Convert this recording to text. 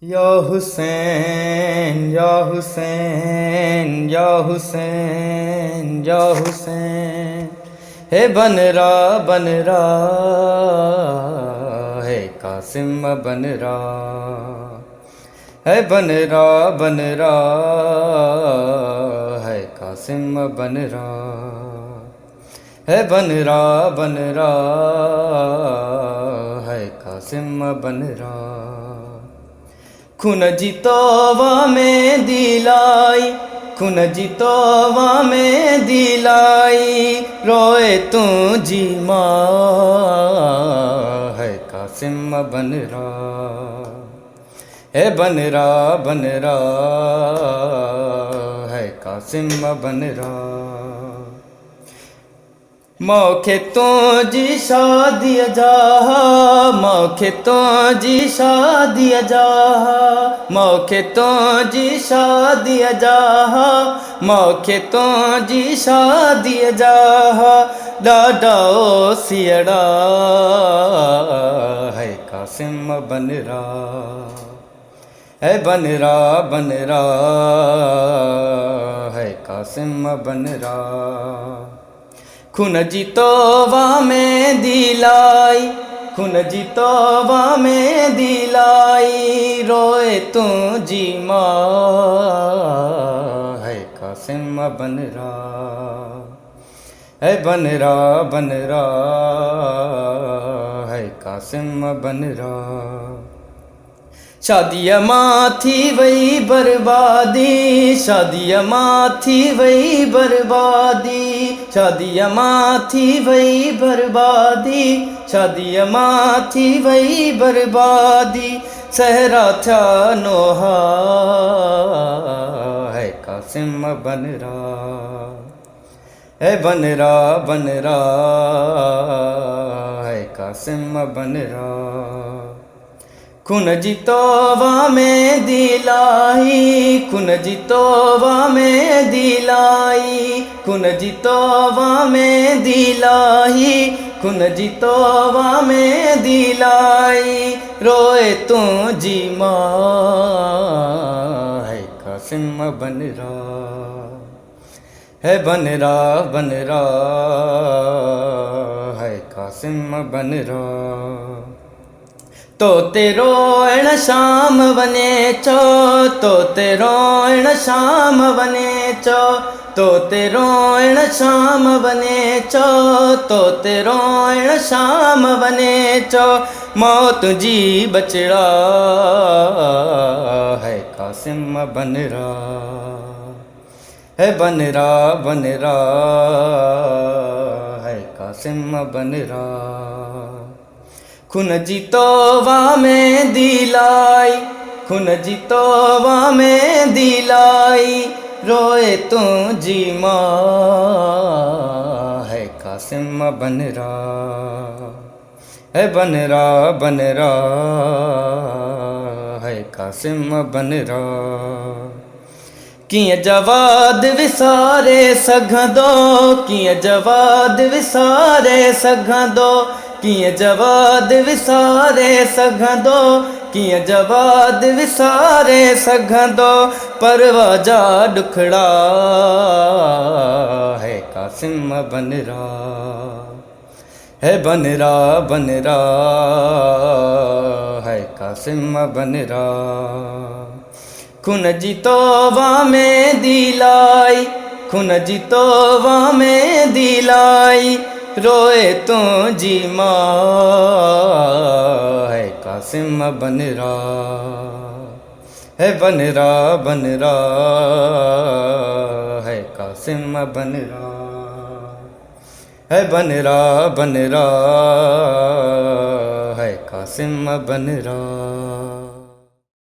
या हुसैन या हुसैन या हुसैन या हुसैन, है बन रहा है कासिम बन रहा, है बन रहा है कासिम बन रहा, है बन रहा है कासिम बन रहा। खून जितोवा में दिलाई, खून जितोवा में दिलाई, रोए तू जी माँ, है कासिम बन रहा, है बन रहा है कासिम बन रहा। मौके तो जी शादी जा, मौके तो जी शादी जा, मौके तो जी शादी जा, मौके तो जी शादी जा, डाडा ओ सियड़ा, है कासिम बन रहा, है बन रहा है कासिम बन रहा। खून जितोवा में दिलाई, खून जितोवा में दिलाई, रोए तू जी माँ, है कासिम बन रहा, है बन रहा है कासिम बन रहा। शादिया माथी वही बर्बादी, शादिया माथी वही बर्बादी, शादिया माथी वही बर्बादी, शादिया माथी वही बर्बादी, सहरा था नोहा, है कासिम बन रहा, है बन रहा है कासिम बन रहा। खून जितोवा में दिलाई, खून जितोवा में दिलाई, खून जितोवा में दिलाई, खून जितोवा में दिलाई, रोए तू जी माँ, है कासिम बन रहा, है बन रहा है कासिम बन रहा। तो तेरो एण शाम बने चो, तो तेरो एण शाम बने चो, तो तेरो एण शाम बने चो, तो तेरो एण शाम बने चो, मौत जी बचड़ा, है कासिम बन रहा, है बन रहा है कासिम बन रहा। खून जितोवा में दिलाई, खून जितोवा में दिलाई, रोए तू जी माँ, है कासिम बन रहा, है बन रहा है कासिम बन रहा। किए जवाद विसारे सघंदो, किए जवाद विसारे सघंदो, किए जवाद विसारे सघंदो, किए जवाद विसारे सघंदो, परवाजा डुखड़ा, है कासिम बन रहा, है बन रहा है कासिम बन रहा। खून जितोवा में दिलाई, खून जितोवा में दिलाई, रोए तू जी माँ, है कासिम बन रहा, है बन रहा है कासिम बन रहा, है बन रहा है कासिम बन रहा।